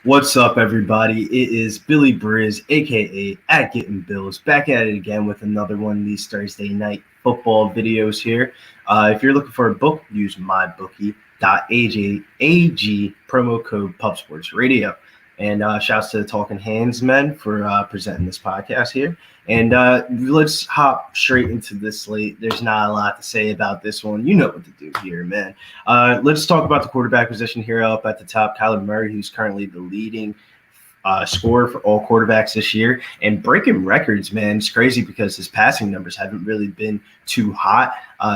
What's up, everybody? It is Billy Briz, aka at Getting Bills, back at it again with another one of these Thursday night football videos here. If you're looking for a book, use mybookie.ag promo code PubSportsRadio. And shouts to the Talking Hands men for presenting this podcast here. And let's hop straight into this slate. There's not a lot to say about this one. You know what to do here, man. Let's talk about the quarterback position here up at the top. Kyler Murray, who's currently the leading scorer for all quarterbacks this year and breaking records, man. It's crazy because his passing numbers haven't really been too hot.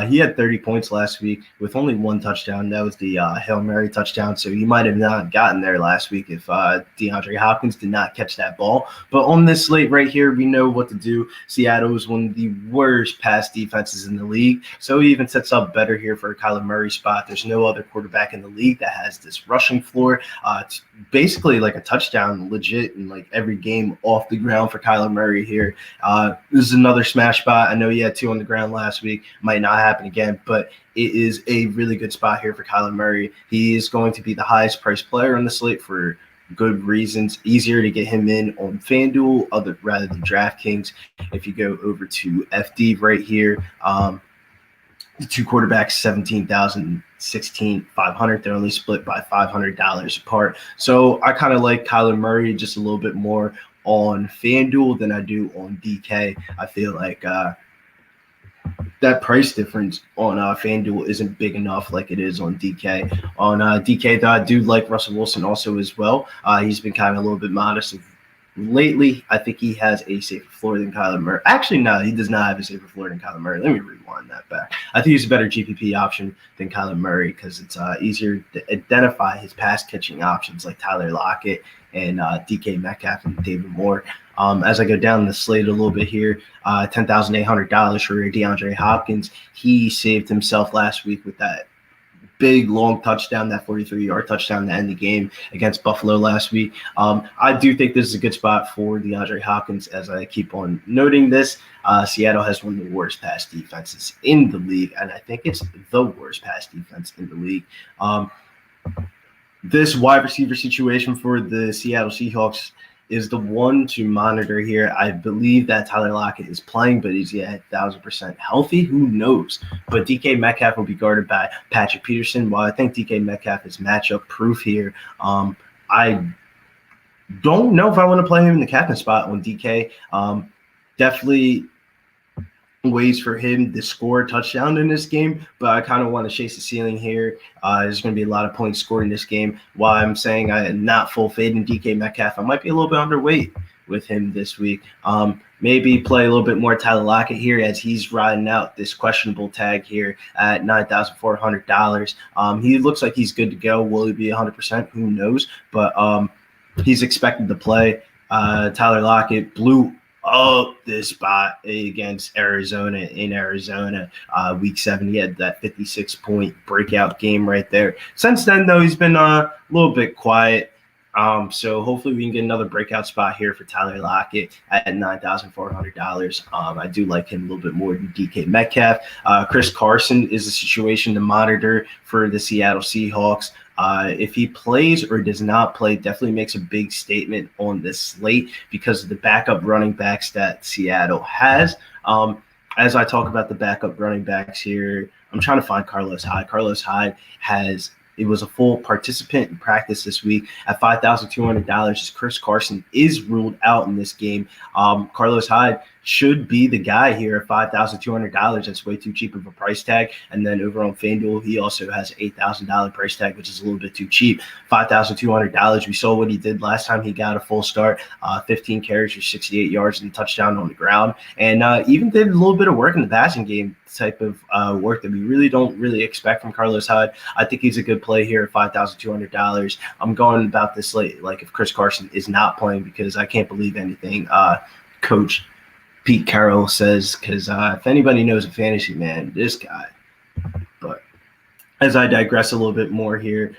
He had 30 points last week with only one touchdown. That was the Hail Mary touchdown. So he might have not gotten there last week if DeAndre Hopkins did not catch that ball. But on this slate right here, we know what to do. Seattle is one of the worst pass defenses in the league. So he even sets up better here for a Kyler Murray spot. There's no other quarterback in the league that has this rushing floor. It's basically like a touchdown legit in like every game off the ground for Kyler Murray here. This is another smash spot. I know he had 2 on the ground last week. Might not happen again, but it is a really good spot here for Kyler Murray. He is going to be the highest priced player on the slate for good reasons. Easier to get him in on FanDuel rather than DraftKings. If you go over to FD right here, the two quarterbacks, 17,000, 16,500. They're only split by $500 apart. So I kind of like Kyler Murray just a little bit more on FanDuel than I do on DK. I feel like that price difference on FanDuel isn't big enough like it is on DK. On DK, though, I do like Russell Wilson also as well. He's been kind of a little bit modest lately. I think he has a safer floor than Kyler Murray. Actually, no, he does not have a safer floor than Kyler Murray. Let me rewind that back. I think he's a better GPP option than Kyler Murray because it's easier to identify his pass-catching options like Tyler Lockett and DK Metcalf and David Moore. As I go down the slate a little bit here, $10,800 for DeAndre Hopkins. He saved himself last week with that big, long touchdown, that 43-yard touchdown to end the game against Buffalo last week. I do think this is a good spot for DeAndre Hopkins. As I keep on noting this, Seattle has one of the worst pass defenses in the league, and I think it's the worst pass defense in the league. This wide receiver situation for the Seattle Seahawks is the one to monitor here. I believe that Tyler Lockett is playing, but is he at 1,000% healthy? Who knows? But DK Metcalf will be guarded by Patrick Peterson. While I think DK Metcalf is matchup proof here, I don't know if I want to play him in the captain spot on DK. Definitely ways for him to score a touchdown in this game, but I kind of want to chase the ceiling here. There's going to be a lot of points scored in this game. While I'm saying I am not full fade in DK Metcalf, I might be a little bit underweight with him this week. Maybe play a little bit more Tyler Lockett here as he's riding out this questionable tag here at $9,400. He looks like he's good to go. Will he be 100%? Who knows? But he's expected to play. Tyler Lockett blew up this spot against Arizona in Arizona. Week 7, he had that 56-point breakout game right there. Since then, though, he's been a little bit quiet. So hopefully we can get another breakout spot here for Tyler Lockett at $9,400. I do like him a little bit more than DK Metcalf. Chris Carson is a situation to monitor for the Seattle Seahawks. If he plays or does not play, definitely makes a big statement on this slate because of the backup running backs that Seattle has. As I talk about the backup running backs here, I'm trying to find Carlos Hyde. Carlos Hyde was a full participant in practice this week at $5,200 as Chris Carson is ruled out in this game. Carlos Hyde should be the guy here at $5,200. That's way too cheap of a price tag. And then over on FanDuel, he also has an $8,000 price tag, which is a little bit too cheap. $5,200. We saw what he did last time he got a full start, 15 carries for 68 yards and a touchdown on the ground. And even did a little bit of work in the passing game, type of work that we really don't expect from Carlos Hyde. I think he's a good play here at $5,200. I'm going about this late, like if Chris Carson is not playing, because I can't believe anything Coach Pete Carroll says, because if anybody knows a fantasy, man, this guy. But as I digress a little bit more here,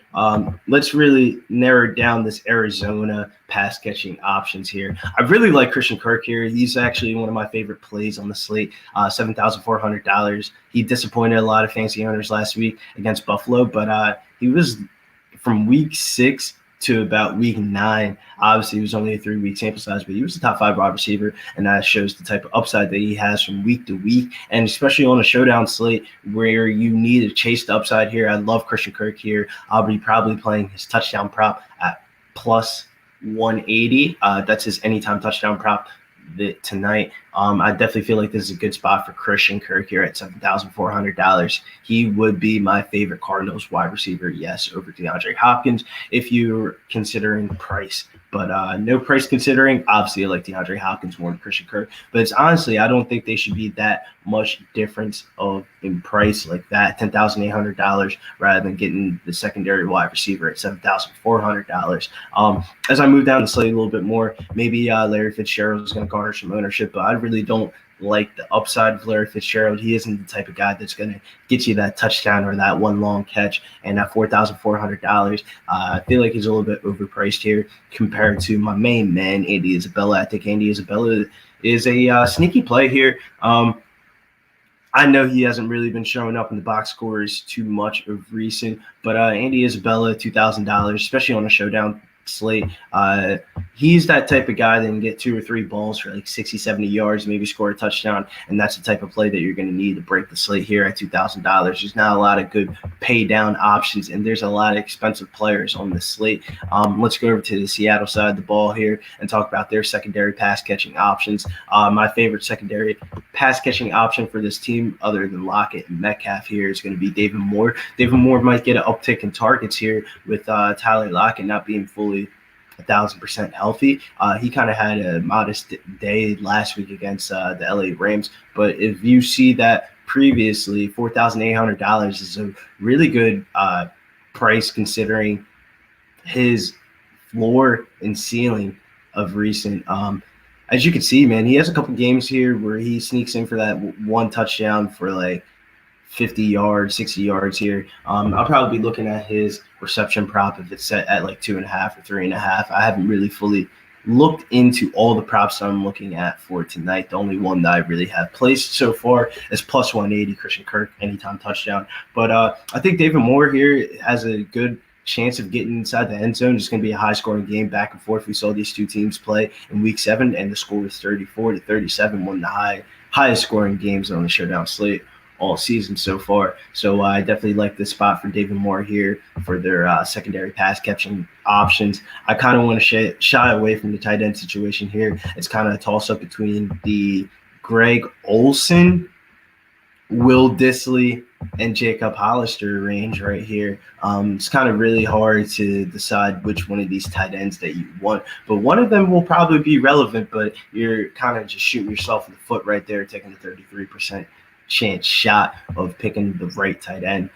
let's really narrow down this Arizona pass catching options here. I really like Christian Kirk here. He's actually one of my favorite plays on the slate. $7,400. He disappointed a lot of fantasy owners last week against Buffalo, but he was from week 6 to about week 9. Obviously, it was only a 3-week sample size, but he was a top 5 wide receiver, and that shows the type of upside that he has from week to week, and especially on a showdown slate where you need to chase the upside here. I love Christian Kirk here. I'll be probably playing his touchdown prop at plus 180. That's his anytime touchdown prop tonight. I definitely feel like this is a good spot for Christian Kirk here at $7,400. He would be my favorite Cardinals wide receiver, yes, over DeAndre Hopkins if you're considering price. But no price considering, obviously I like DeAndre Hopkins more than Christian Kirk. But it's honestly, I don't think they should be that much difference in price like that, $10,800 rather than getting the secondary wide receiver at $7,400. As I move down the slate a little bit more, maybe Larry Fitzgerald is going to garner some ownership, but I really don't like the upside of Larry Fitzgerald. He isn't the type of guy that's going to get you that touchdown or that one long catch. And at $4,400, I feel like he's a little bit overpriced here compared to my main man, Andy Isabella. I think Andy Isabella is a sneaky play here. I know he hasn't really been showing up in the box scores too much of recent, but Andy Isabella, $2,000, especially on a showdown slate. He's that type of guy that can get 2 or 3 balls for like 60, 70 yards, maybe score a touchdown, and that's the type of play that you're going to need to break the slate here at $2,000. There's not a lot of good pay down options, and there's a lot of expensive players on the slate. Let's go over to the Seattle side of the ball here and talk about their secondary pass catching options. My favorite secondary pass catching option for this team, other than Lockett and Metcalf here, is going to be David Moore. David Moore might get an uptick in targets here with Tyler Lockett not being fully 1,000% healthy. He kind of had a modest day last week against the LA Rams, but if you see that previously, $4,800 is a really good price considering his floor and ceiling of recent. As you can see, man, he has a couple games here where he sneaks in for that one touchdown for like 50 yards, 60 yards here. I'll probably be looking at his reception prop if it's set at like 2.5 or 3.5. I haven't really fully looked into all the props I'm looking at for tonight. The only one that I really have placed so far is plus 180, Christian Kirk, anytime touchdown. But I think David Moore here has a good chance of getting inside the end zone. It's going to be a high-scoring game, back and forth. We saw these two teams play in Week 7, and the score was 34-37, one of the highest-scoring games on the showdown slate all season so far. So I definitely like this spot for David Moore here for their secondary pass catching options. I kind of want to shy away from the tight end situation here. It's kind of a toss-up between the Greg Olsen, Will Dissly, and Jacob Hollister range right here. It's kind of really hard to decide which one of these tight ends that you want, but one of them will probably be relevant, but you're kind of just shooting yourself in the foot right there, taking the 33% chance shot of picking the right tight end.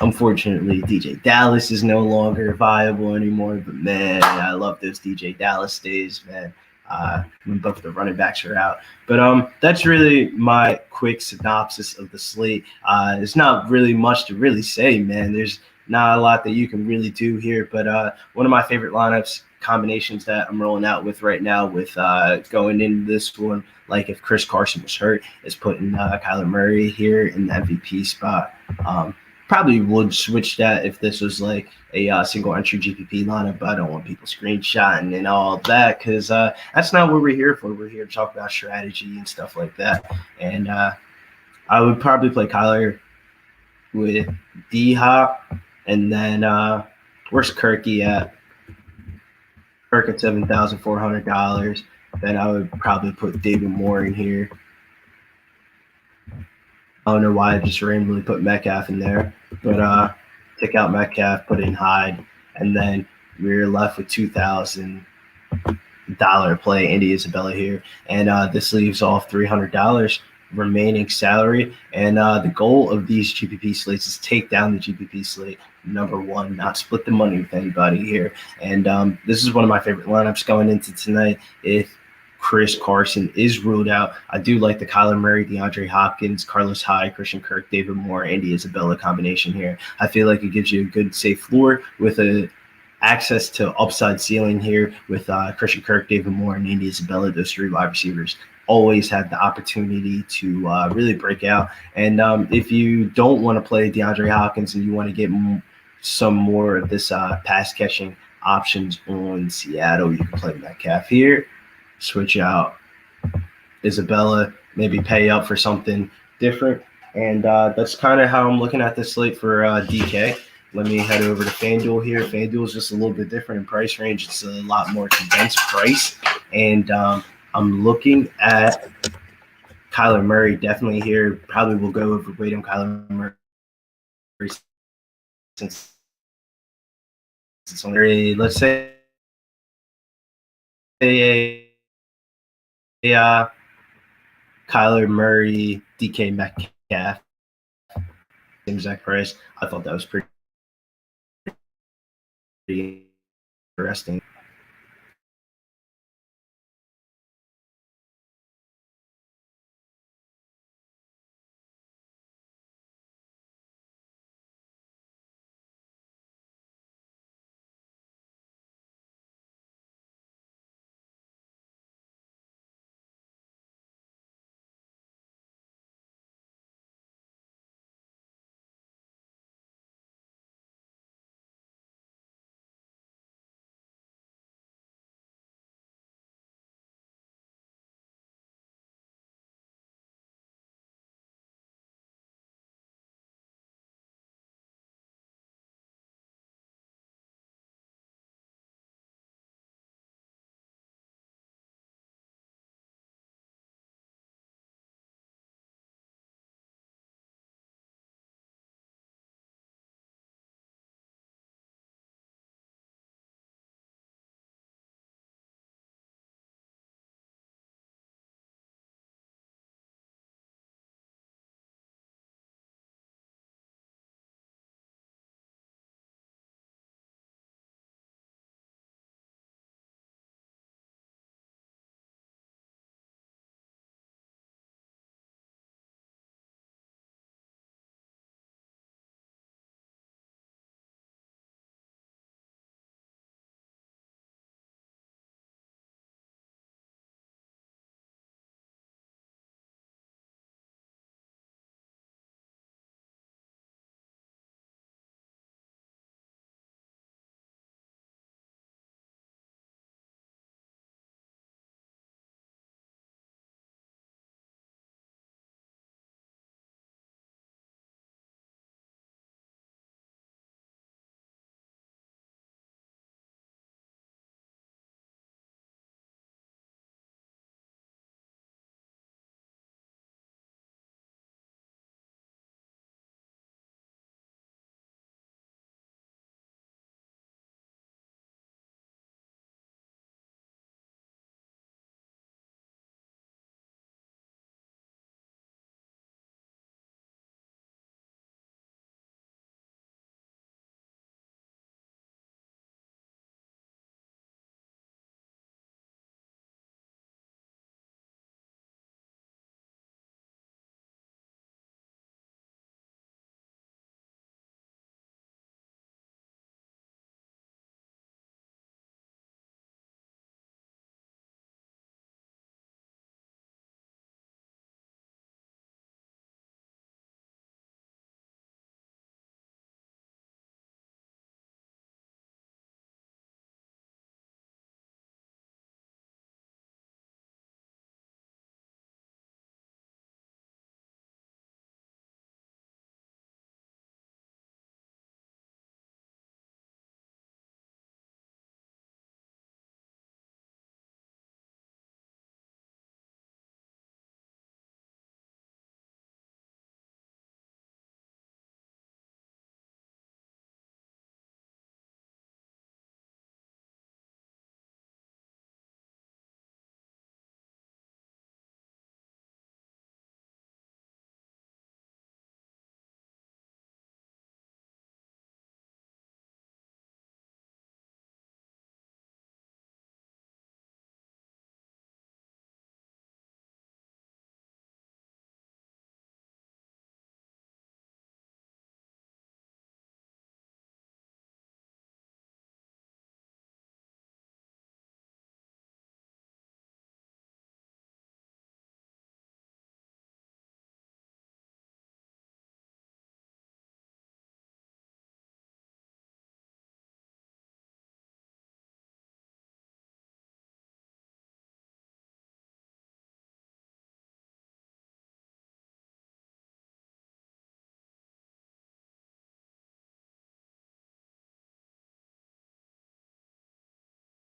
Unfortunately, DJ Dallas is no longer viable anymore, but man, I love those DJ Dallas days, man. When both the running backs are out. But that's really my quick synopsis of the slate. There's not really much to really say, man. There's not a lot that you can really do here, but one of my favorite lineups combinations that I'm rolling out with right now with going into this one, like if Chris Carson was hurt, is putting Kyler Murray here in the MVP spot. Probably would switch that if this was like a single entry GPP lineup, but I don't want people screenshotting and all that because that's not what we're here for. We're here to talk about strategy and stuff like that. And I would probably play Kyler with D-Hop, and then where's Kirky at? Kirk at $7,400. Then I would probably put David Moore in here. I don't know why I just randomly put Metcalf in there, but take out Metcalf, put in Hyde, and then we're left with $2,000 play Andy Isabella here, and this leaves off $300 remaining salary. And the goal of these GPP slates is take down the GPP slate number one, not split the money with anybody here. And this is one of my favorite lineups going into tonight. If Chris Carson is ruled out. I do like the Kyler Murray, DeAndre Hopkins, Carlos Hyde, Christian Kirk, David Moore, Andy Isabella combination here. I feel like it gives you a good safe floor with a access to upside ceiling here with Christian Kirk, David Moore, and Andy Isabella. Those three wide receivers always have the opportunity to really break out. And if you don't want to play DeAndre Hopkins and you want to get some more of this pass catching options on Seattle, you can play Metcalf here, switch out Isabella, maybe pay up for something different. And that's kind of how I'm looking at this slate for DK. Let me head over to FanDuel here. FanDuel is just a little bit different in price range. It's a lot more condensed price. And I'm looking at Kyler Murray definitely here. Probably will go overweight on Kyler Murray since it's only, let's say, Kyler Murray, DK Metcalf, same exact price. I thought that was pretty interesting.